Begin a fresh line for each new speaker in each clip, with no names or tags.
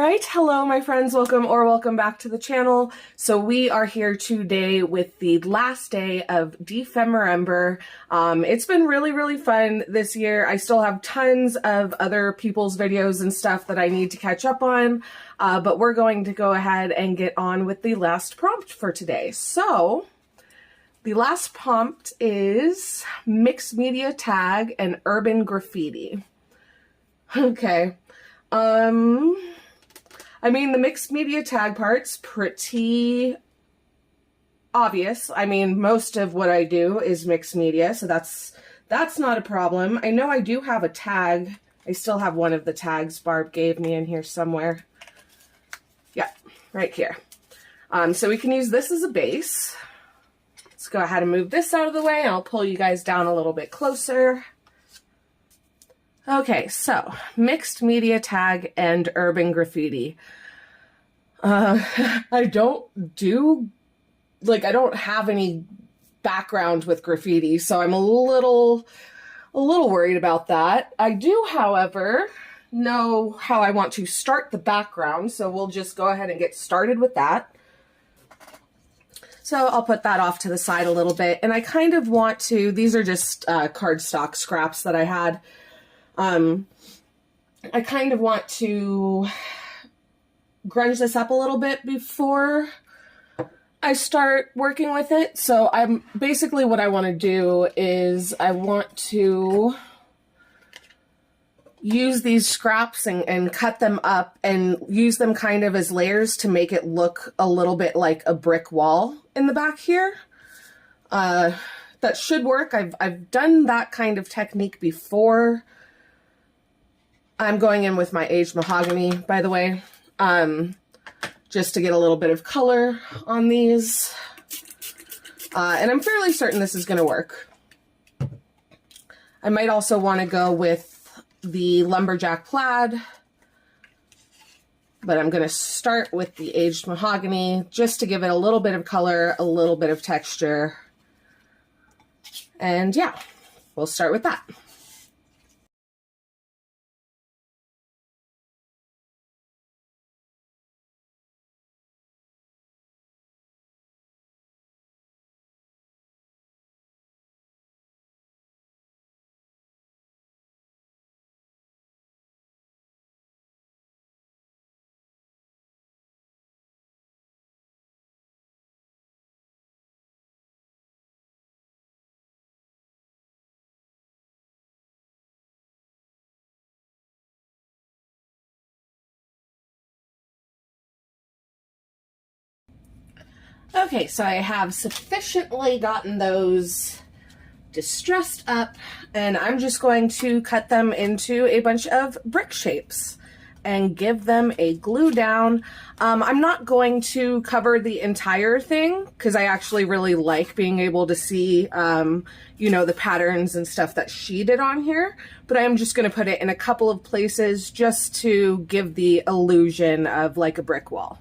right, hello my friends, welcome back to the channel. So we are here today with the last day of Defemberember. It's been really fun this year. I still have tons of other people's videos and stuff that I need to catch up on, but we're going to go ahead and get on with the last prompt for today. So the last prompt is mixed media tag and urban graffiti. Okay. I mean, the mixed media tag part's pretty obvious. I mean, most of what I do is mixed media, so that's not a problem. I know I do have a tag. I still have one of the tags Barb gave me in here somewhere. Yeah, right here. So we can use this as a base. Let's go ahead and move this out of the way, and I'll pull you guys down a little bit closer. Okay, so mixed media tag and urban graffiti. I don't have any background with graffiti, so I'm a little worried about that. I do, however, know how I want to start the background, so we'll just go ahead and get started with that. So I'll put that off to the side a little bit, and I kind of want to, these are just cardstock scraps that I had. I kind of want to grunge this up a little bit before I start working with it. So basically what I want to do is I want to use these scraps and cut them up and use them kind of as layers to make it look a little bit like a brick wall in the back here. That should work. I've done that kind of technique before. I'm going in with my aged mahogany, by the way, just to get a little bit of color on these. And I'm fairly certain this is going to work. I might also want to go with the lumberjack plaid, but I'm going to start with the aged mahogany just to give it a little bit of color, a little bit of texture. And yeah, we'll start with that. Okay, so I have sufficiently gotten those distressed up, and I'm just going to cut them into a bunch of brick shapes and give them a glue down. I'm not going to cover the entire thing because I actually really like being able to see, you know, the patterns and stuff that she did on here, but I'm just going to put it in a couple of places just to give the illusion of like a brick wall.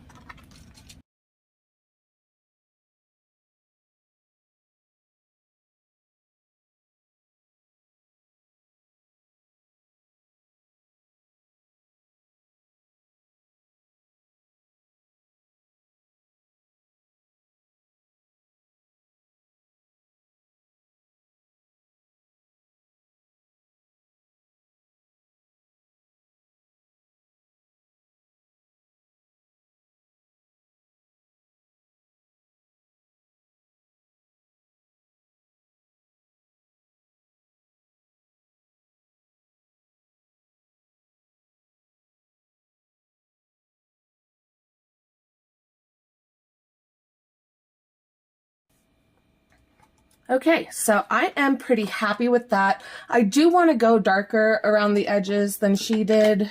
Okay, so I am pretty happy with that. I do want to go darker around the edges than she did.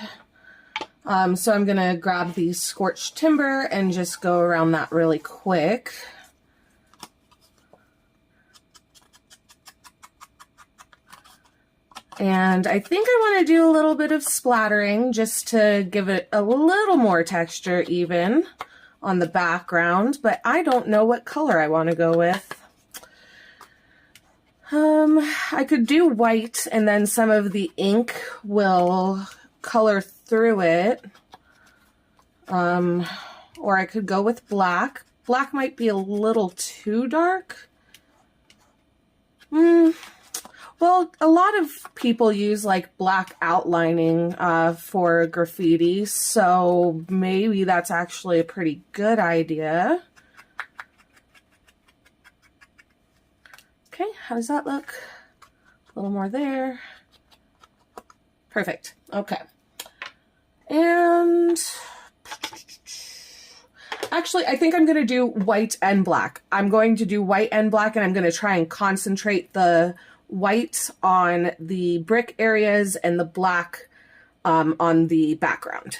So I'm going to grab the scorched timber and just go around that really quick. And I think I want to do a little bit of splattering just to give it a little more texture even on the background, but I don't know what color I want to go with. I could do white and then some of the ink will color through it. Or I could go with black. Black might be a little too dark. Well, a lot of people use like black outlining for graffiti, so maybe that's actually a pretty good idea. Okay, how does that look? A little more there. Perfect. Okay. And actually, I think I'm going to do white and black. I'm going to do white and black, and I'm going to try and concentrate the white on the brick areas and the black on the background.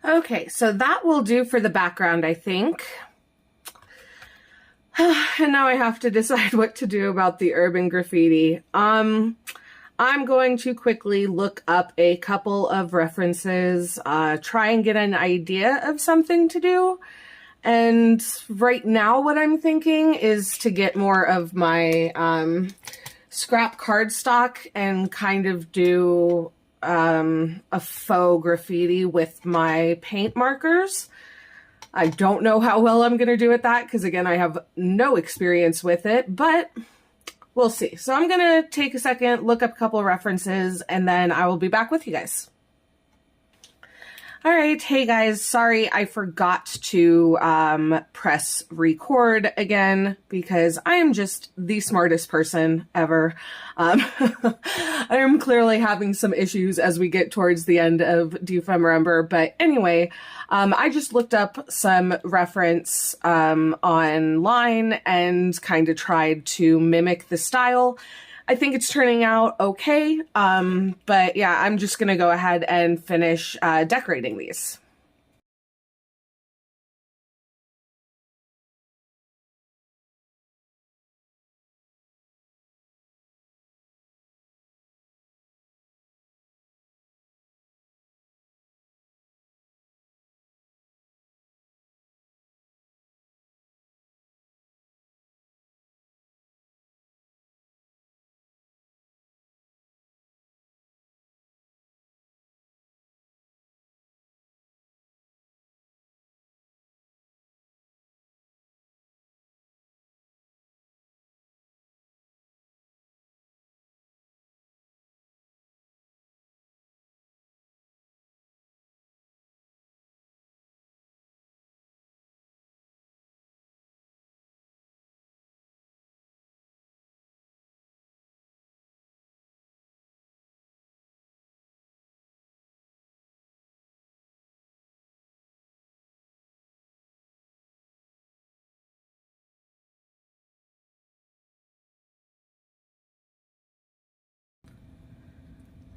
Okay, so that will do for the background, I think. And now I have to decide what to do about the urban graffiti. I'm going to quickly look up a couple of references, try and get an idea of something to do. And right now what I'm thinking is to get more of my scrap cardstock and kind of do a faux graffiti with my paint markers. I don't know how well I'm going to do at that because, again, I have no experience with it, but we'll see. So I'm going to take a second, look up a couple of references, and then I will be back with you guys. All right. Hey, guys. Sorry, I forgot to press record again because I am just the smartest person ever. I am clearly having some issues as we get towards the end of Do You Remember? But anyway, I just looked up some reference online and kind of tried to mimic the style. I think it's turning out okay, but yeah, I'm just gonna go ahead and finish decorating these.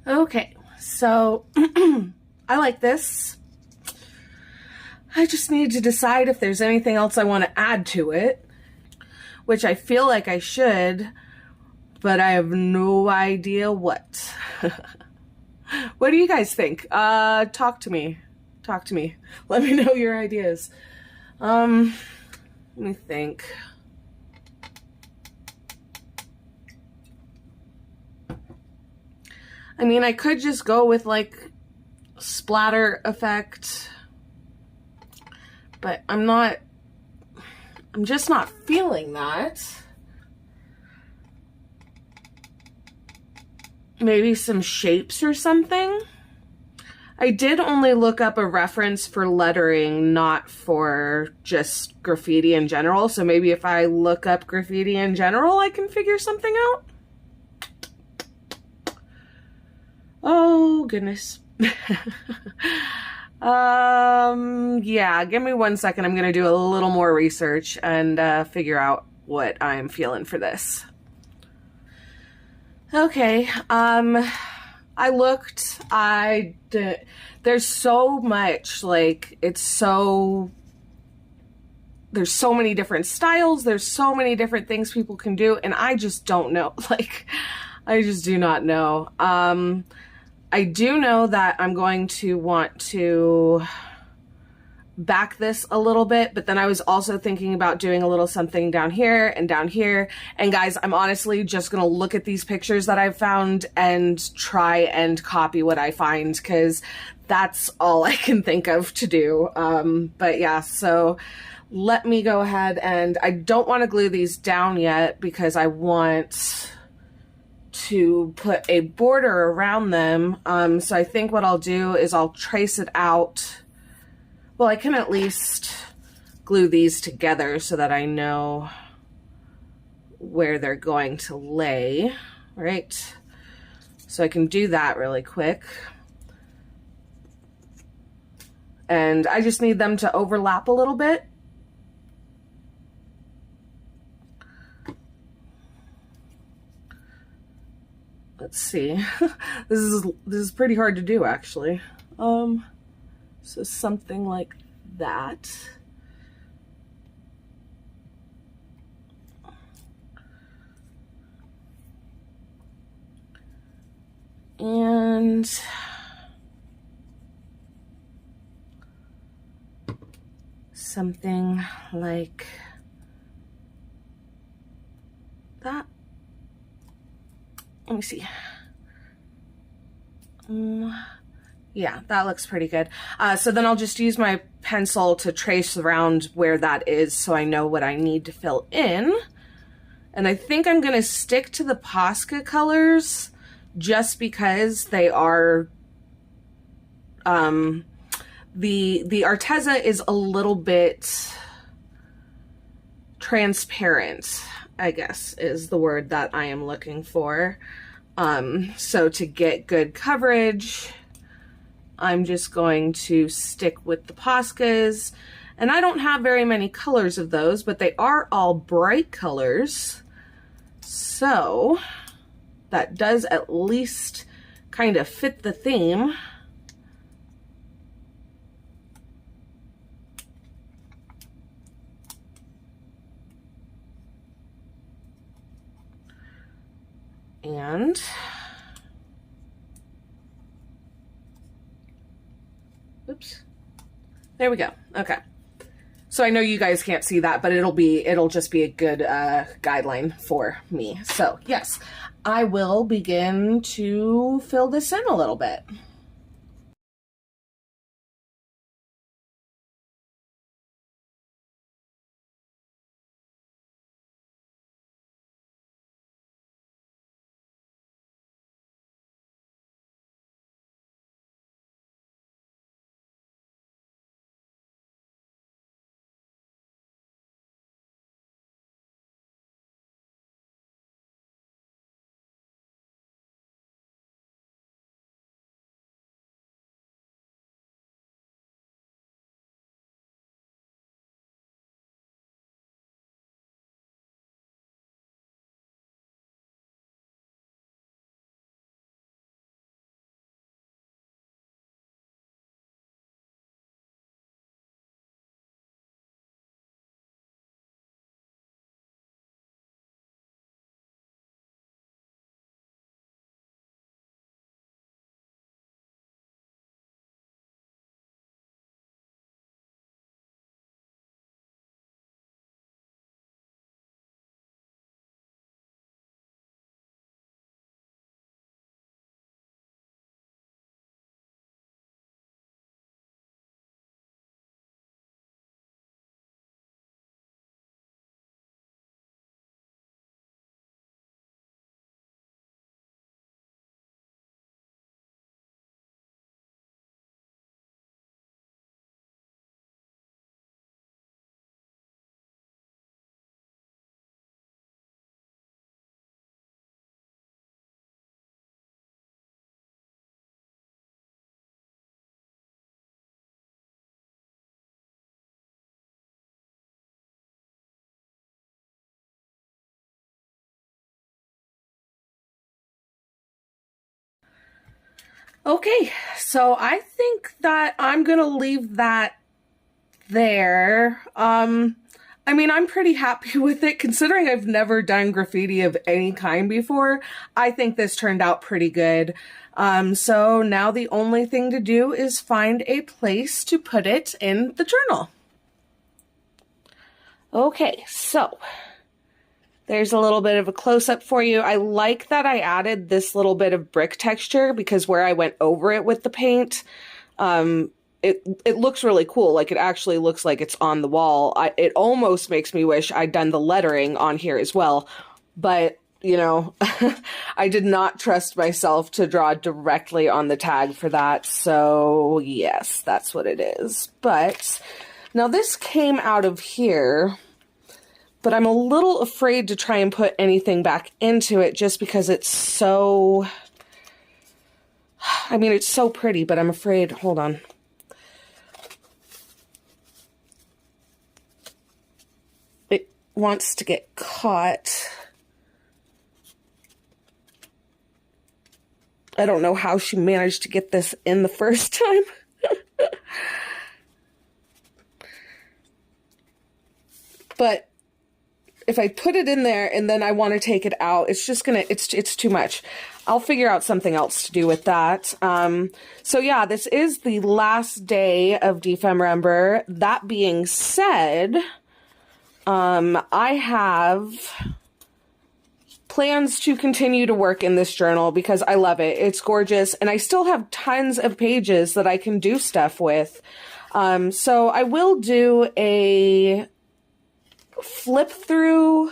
Okay, so I like this. I just need to decide if there's anything else I want to add to it, which I feel like I should, but I have no idea what. What do you guys think? Talk to me. Talk to me. Let me know your ideas. Let me think. I mean, I could just go with like splatter effect, but I'm just not feeling that. Maybe some shapes or something. I did only look up a reference for lettering, not for just graffiti in general. So maybe if I look up graffiti in general, I can figure something out. Oh, goodness. Yeah, give me 1 second. I'm going to do a little more research and figure out what I'm feeling for this. Okay, I looked, there's so much, like, there's so many different styles, there's so many different things people can do, and I just don't know, like, I just do not know. I do know that I'm going to want to back this a little bit, but then I was also thinking about doing a little something down here and down here. And guys, I'm honestly just gonna look at these pictures that I've found and try and copy what I find, because that's all I can think of to do. But yeah, so let me go ahead, and I don't want to glue these down yet because I want to put a border around them. So I think what I'll do is I'll trace it out. Well, I can at least glue these together so that I know where they're going to lay, right? So I can do that really quick. And I just need them to overlap a little bit. Let's see. This is pretty hard to do, actually. So something like that. And something like that. Let me see. Yeah, that looks pretty good. So then I'll just use my pencil to trace around where that is so I know what I need to fill in. And I think I'm gonna stick to the Posca colors just because they are, the Arteza is a little bit transparent, I guess is the word that I am looking for. So to get good coverage, I'm just going to stick with the Poscas, and I don't have very many colors of those, but they are all bright colors. So that does at least kind of fit the theme. And oops, there we go. Okay. So I know you guys can't see that, but it'll just be a good guideline for me. So yes, I will begin to fill this in a little bit. Okay, so I think that I'm gonna leave that there. I mean, I'm pretty happy with it considering I've never done graffiti of any kind before. I think this turned out pretty good. So now the only thing to do is find a place to put it in the journal. Okay, so there's a little bit of a close-up for you. I like that I added this little bit of brick texture because where I went over it with the paint, it looks really cool. Like, it actually looks like it's on the wall. It almost makes me wish I'd done the lettering on here as well. But, you know, I did not trust myself to draw directly on the tag for that. So, yes, that's what it is. But now this came out of here, but I'm a little afraid to try and put anything back into it just because it's so... I mean, it's so pretty, but I'm afraid... Hold on. It wants to get caught. I don't know how she managed to get this in the first time. But if I put it in there and then I want to take it out, it's just gonna, it's too much. I'll figure out something else to do with that. So yeah, this is the last day of Defemember. That being said, I have plans to continue to work in this journal because I love it. It's gorgeous, and I still have tons of pages that I can do stuff with. So I will do a flip through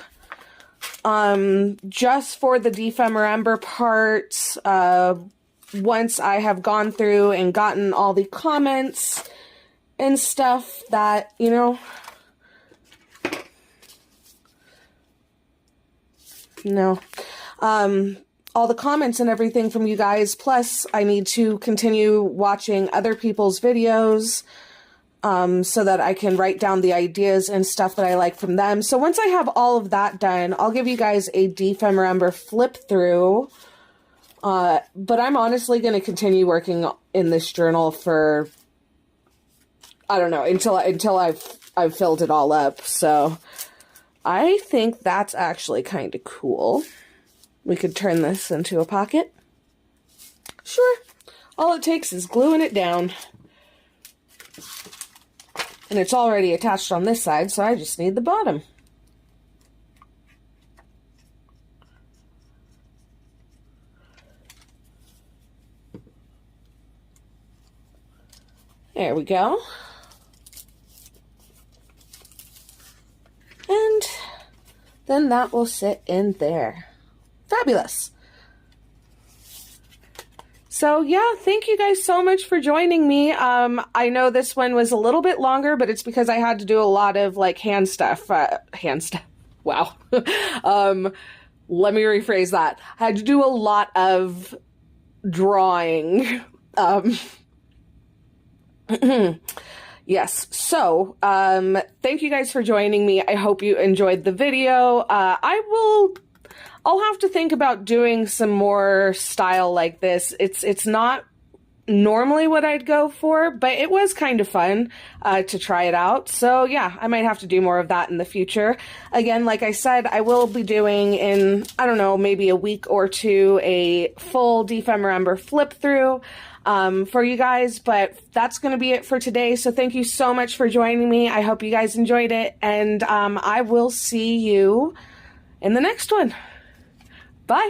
just for the Defemember part once I have gone through and gotten all the comments and stuff that, you know, all the comments and everything from you guys. Plus I need to continue watching other people's videos so that I can write down the ideas and stuff that I like from them. So once I have all of that done, I'll give you guys a Defemember flip through. But I'm honestly going to continue working in this journal for, I don't know, until I've filled it all up. So I think that's actually kind of cool. We could turn this into a pocket. Sure. All it takes is gluing it down. And it's already attached on this side, so I just need the bottom. There we go. And then that will sit in there. Fabulous. So yeah, thank you guys so much for joining me. I know this one was a little bit longer, but it's because I had to do a lot of like hand stuff. Wow. Let me rephrase that. I had to do a lot of drawing. Yes. So, thank you guys for joining me. I hope you enjoyed the video. I'll have to think about doing some more style like this. It's not normally what I'd go for, but it was kind of fun to try it out. So yeah, I might have to do more of that in the future. Again, like I said, I will be doing in, I don't know, maybe a week or two, a full Defemember flip through for you guys, but that's going to be it for today. So thank you so much for joining me. I hope you guys enjoyed it, and I will see you in the next one. Bye.